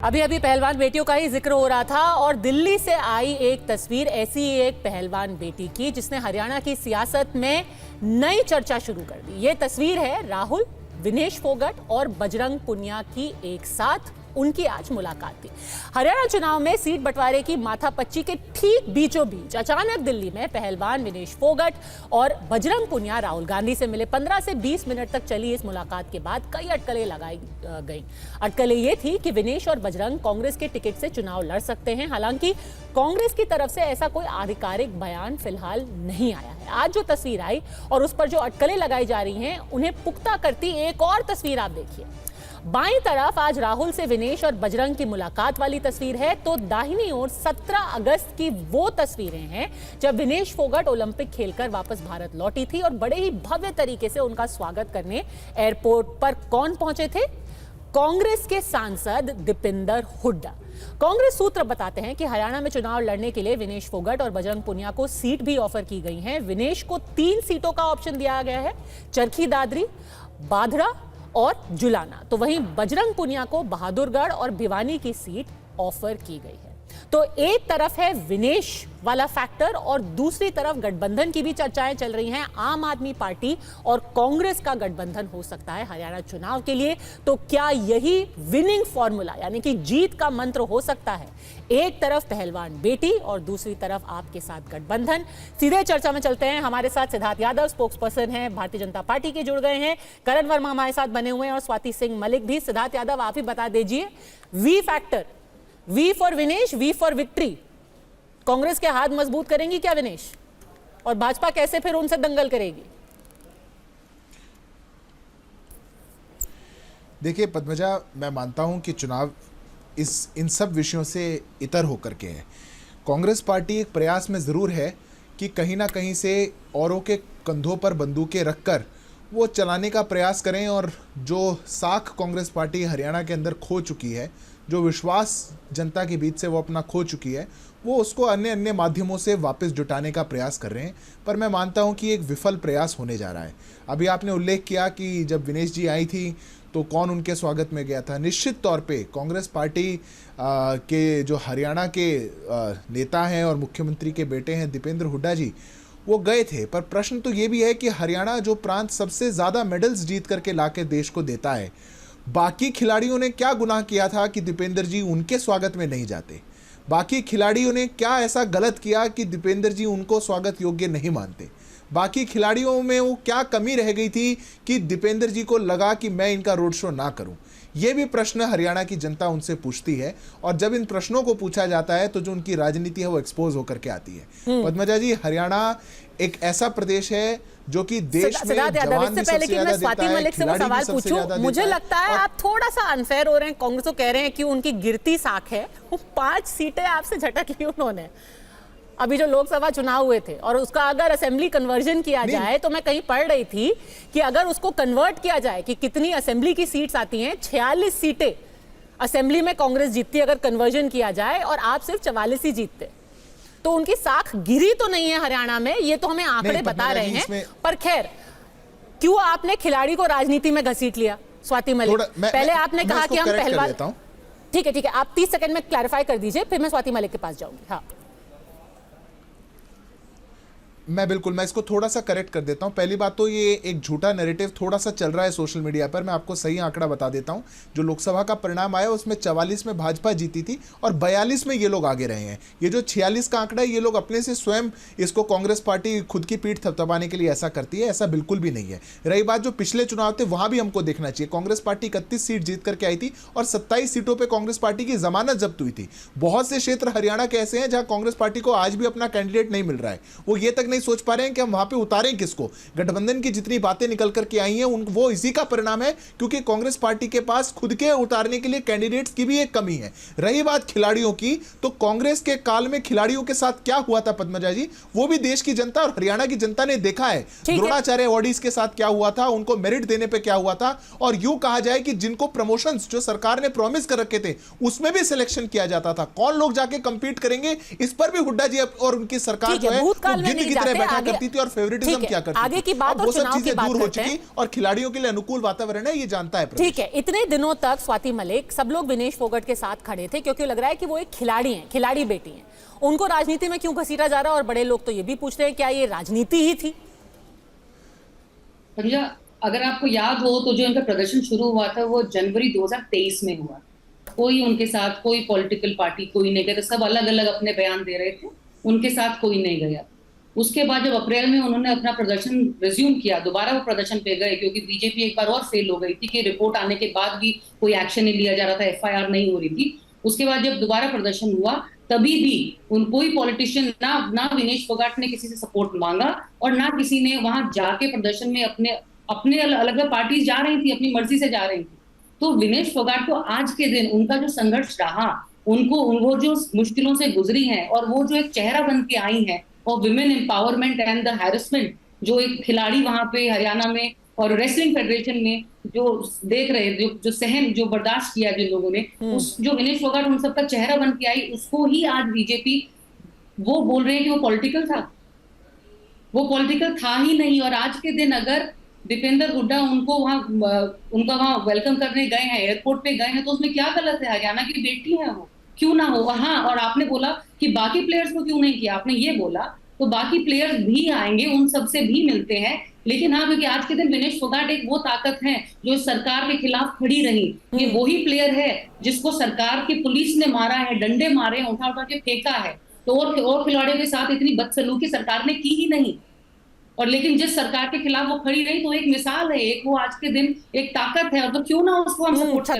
अभी अभी पहलवान बेटियों का ही जिक्र हो रहा था और दिल्ली से आई एक तस्वीर ऐसी ही एक पहलवान बेटी की जिसने हरियाणा की सियासत में नई चर्चा शुरू कर दी। ये तस्वीर है राहुल, विनेश फोगट और बजरंग पुनिया की एक साथ। उनकी आज मुलाकात थी। हरियाणा चुनाव में सीट बंटवारे की माथापच्ची के ठीक बीचों बीच अचानक दिल्ली में पहलवान विनेश फोगट और बजरंग पुनिया राहुल गांधी से मिले। 15 से 20 मिनट तक चली इस मुलाकात के बाद कई अटकलें लगाई गई। अटकलें ये थी कि विनेश और बजरंग कांग्रेस के टिकट से चुनाव लड़ सकते हैं। हालांकि कांग्रेस की तरफ से ऐसा कोई आधिकारिक बयान फिलहाल नहीं आया है। आज जो तस्वीर आई और उस पर जो अटकलें लगाई जा रही हैं उन्हें पुख्ता करती एक और तस्वीर आप देखिए। बाईं तरफ आज राहुल से विनेश और बजरंग की मुलाकात वाली तस्वीर है, तो दाहिनी ओर 17 अगस्त की वो तस्वीरें हैं जब विनेश फोगट ओलंपिक खेलकर वापस भारत लौटी थी और बड़े ही भव्य तरीके से उनका स्वागत करने एयरपोर्ट पर कौन पहुंचे थे? कांग्रेस के सांसद दीपेंद्र हुड्डा। कांग्रेस सूत्र बताते हैं कि हरियाणा में चुनाव लड़ने के लिए विनेश फोगट और बजरंग पुनिया को सीट भी ऑफर की गई है। विनेश को 3 सीटों का ऑप्शन दिया गया है, चरखी दादरी, बाधरा और जुलाना। तो वहीं बजरंग पुनिया को बहादुरगढ़ और भिवानी की सीट ऑफर की गई है। तो एक तरफ है विनेश वाला फैक्टर और दूसरी तरफ गठबंधन की भी चर्चाएं चल रही हैं। आम आदमी पार्टी और कांग्रेस का गठबंधन हो सकता है हरियाणा चुनाव के लिए। तो क्या यही विनिंग फॉर्मूला यानी कि जीत का मंत्र हो सकता है? एक तरफ पहलवान बेटी और दूसरी तरफ आपके साथ गठबंधन। सीधे चर्चा में चलते हैं। हमारे साथ सिद्धार्थ यादव स्पोक्स पर्सन हैं, भारतीय जनता पार्टी के जुड़ गए हैं। करण वर्मा हमारे साथ बने हुए हैं और स्वाति सिंह मलिक भी। सिद्धार्थ यादव, आप ही बता दीजिए, V factor, V for Vinesh, V for victory, Congress के हाथ मजबूत करेंगी क्या विनेश? और भाजपा कैसे फिर उनसे दंगल करेगी? देखिए पद्मजा, मैं मानता हूं कि चुनाव इन सब विषयों से इतर होकर के है। कांग्रेस पार्टी एक प्रयास में ज़रूर है कि कहीं ना कहीं से औरों के कंधों पर बंदूकें रखकर वो चलाने का प्रयास करें और जो साख कांग्रेस पार्टी हरियाणा के अंदर खो चुकी है, जो विश्वास जनता के बीच से वो अपना खो चुकी है, वो उसको अन्य अन्य माध्यमों से वापस जुटाने का प्रयास कर रहे हैं। पर मैं मानता हूं कि एक विफल प्रयास होने जा रहा है। अभी आपने उल्लेख किया कि जब विनेश जी आई थी तो कौन उनके स्वागत में गया था। निश्चित तौर पे कांग्रेस पार्टी के जो हरियाणा के नेता हैं और मुख्यमंत्री के बेटे हैं दीपेंद्र हुड्डा जी, वो गए थे। पर प्रश्न तो ये भी है कि हरियाणा जो प्रांत सबसे ज़्यादा मेडल्स जीत करके लाके देश को देता है, बाकी खिलाड़ियों ने क्या गुनाह किया था कि दीपेंद्र जी उनके स्वागत में नहीं जाते? बाकी खिलाड़ियों ने क्या ऐसा गलत किया कि दीपेंद्र जी उनको स्वागत योग्य नहीं मानते? बाकी खिलाड़ियों में वो क्या कमी रह गई थी कि दीपेंद्र जी को लगा कि मैं इनका रोड शो ना करूं? ये भी प्रश्न हरियाणा की जनता उनसे पूछती है और जब इन प्रश्नों को पूछा जाता है तो जो उनकी राजनीति है वो एक्सपोज होकर के आती है। पद्मजा जी, हरियाणा एक ऐसा प्रदेश है जो कि देश में जवान भी सबसे ज्यादा देता है, खिलाड़ी भी सबसे ज्यादा देता है। मुझे लगता है आप थोड़ा सा अनफेयर हो रहे हैं। कांग्रेस को कह रहे हैं कि उनकी गिरती साख है, वो 5 सीटें आपसे झटक ली उन्होंने अभी जो लोकसभा चुनाव हुए थे। और उसका अगर असेंबली कन्वर्जन किया जाए तो मैं कहीं पढ़ रही थी कि अगर उसको कन्वर्ट किया जाए कि कितनी असेंबली की सीट्स आती हैं, 46 सीटें असेंबली में कांग्रेस जीतती अगर कन्वर्जन किया जाए और आप सिर्फ 44 ही जीतते। तो उनकी साख गिरी तो नहीं है हरियाणा में, ये तो हमें आंकड़े बता रहे हैं। पर खैर, क्यों आपने खिलाड़ी को राजनीति में घसीट लिया? स्वाति मलिक, पहले आपने कहा कि हम पहलवान। ठीक है, आप 30 सेकंड में क्लैरिफाई कर दीजिए, फिर मैं स्वाति मलिक के पास जाऊंगी। हाँ, मैं इसको थोड़ा सा करेक्ट कर देता हूं। पहली बात तो ये एक झूठा नैरेटिव थोड़ा सा चल रहा है सोशल मीडिया पर। मैं आपको सही आंकड़ा बता देता हूं। जो लोकसभा का परिणाम आया उसमें 44 में भाजपा जीती थी और 42 में ये लोग आगे रहे हैं। ये जो 46 का आंकड़ा है, ये लोग अपने से स्वयं इसको कांग्रेस पार्टी खुद की पीठ थपथपाने के लिए ऐसा करती है, ऐसा बिल्कुल भी नहीं है। रही बात जो पिछले चुनाव थे, वहां भी हमको देखना चाहिए। कांग्रेस पार्टी 31 सीट जीत करके आई थी और 27 सीटों पर कांग्रेस पार्टी की जमानत जब्त हुई थी। बहुत से क्षेत्र हरियाणा के ऐसे हैं जहां कांग्रेस पार्टी को आज भी अपना कैंडिडेट नहीं मिल रहा है। वो ये तक नहीं सोच पा रहे हैं कि हम वहां पे उतारें किसको। गठबंधन की जितनी बातें निकल करके आई हैं वो इसी का परिणाम है, क्योंकि कांग्रेस पार्टी के पास खुद के उतारने के लिए कैंडिडेट्स की भी एक कमी है। रही बात खिलाड़ियों की, तो कांग्रेस के काल में खिलाड़ियों के साथ क्या हुआ था पद्मजा जी, वो भी देश की जनता और हरियाणा की जनता ने देखा है। द्रोणाचार्य अवॉर्डीज के साथ क्या हुआ था, उनको मेरिट देने पे क्या हुआ था। और यूं कहा जाए कि जिनको प्रमोशंस जो सरकार ने प्रॉमिस कर रखे थे उसमें भी सिलेक्शन किया जाता था। कौन लोग जाके कंपीट करेंगे, इस पर भी हुड्डा जी और उनकी सरकार जो है गिद्ध की जाते हैं बैठा आगे। करती थी और फेवरेटिज्म ठीक है, क्या करती आगे थी। की बात अब और वो सब चुनाव की चीजें बात दूर हो करते हैं। चुकी और खिलाड़ियों के लिए अनुकूल वातावरण है, ये जानता है प्रदेश। ठीक है, इतने दिनों तक स्वाति मलिक, सब लोग विनेश फोगाट के साथ खड़े थे क्योंकि लग रहा है कि वो एक खिलाड़ी हैं, खिलाड़ी बेटी हैं। उनको राजनीति में क्यों घसीटा जा रहा है? और बड़े लोग तो ये भी पूछते हैं क्या ये राजनीति ही थी? संजय, अगर आपको याद हो तो जो इनका प्रदर्शन शुरू हुआ था वो जनवरी 2023 में हुआ। कोई उनके साथ, कोई पॉलिटिकल पार्टी कोई नहीं गया था, सब अलग अलग अपने बयान दे रहे थे, उनके साथ कोई नहीं गया। उसके बाद जब अप्रैल में उन्होंने अपना प्रदर्शन रिज्यूम किया, दोबारा वो प्रदर्शन पे गए क्योंकि बीजेपी एक बार और फेल हो गई थी कि रिपोर्ट आने के बाद भी कोई एक्शन नहीं लिया जा रहा था, एफआईआर नहीं हो रही थी। उसके बाद जब दोबारा प्रदर्शन हुआ तभी भी कोई पॉलिटिशियन ना विनेश फोगाट ने किसी से सपोर्ट मांगा और ना किसी ने वहां जाके प्रदर्शन में अपने अलग अलग पार्टीज जा रही थी, अपनी मर्जी से जा रही थी। तो विनेश फोगाट को आज के दिन उनका जो संघर्ष रहा, वो जो मुश्किलों से गुजरी हैं और वो जो एक चेहरा बन के आई हैं और women empowerment and the harassment, जो एक खिलाड़ी वहां पे हरियाणा में और रेसलिंग फेडरेशन में जो देख रहे, जो बर्दाश्त किया जिन लोगों ने, उस जो विनेश फोगाट उन सबका चेहरा बन के आई, उसको ही आज बीजेपी वो बोल रहे हैं कि वो पॉलिटिकल था। वो पॉलिटिकल था ही नहीं। और आज के दिन अगर दीपेंद्र हुड्डा उनका वहां वेलकम करने गए हैं, एयरपोर्ट पे गए हैं, तो उसमें क्या गलत है? हरियाणा की बेटी है वो, क्यों ना हो। हाँ, और आपने बोला कि बाकी प्लेयर्स को क्यों नहीं किया, आपने ये बोला, तो बाकी प्लेयर्स भी आएंगे, उन सबसे भी मिलते हैं। लेकिन हाँ, क्योंकि आज के दिन विनेश फोगाट एक वो ताकत है जो सरकार के खिलाफ खड़ी रही। ये वही प्लेयर है जिसको सरकार की पुलिस ने मारा है, डंडे मारे हैं, उठा उठा के फेंका है। तो और खिलाड़ियों के साथ इतनी बदसलूकी सरकार ने की ही नहीं। और लेकिन जिस सरकार के खिलाफ वो खड़ी रही, तो एक मिसाल है, एक वो आज के दिन एक ताकत है, और तो क्यों ना उसको हम सपोर्ट करें।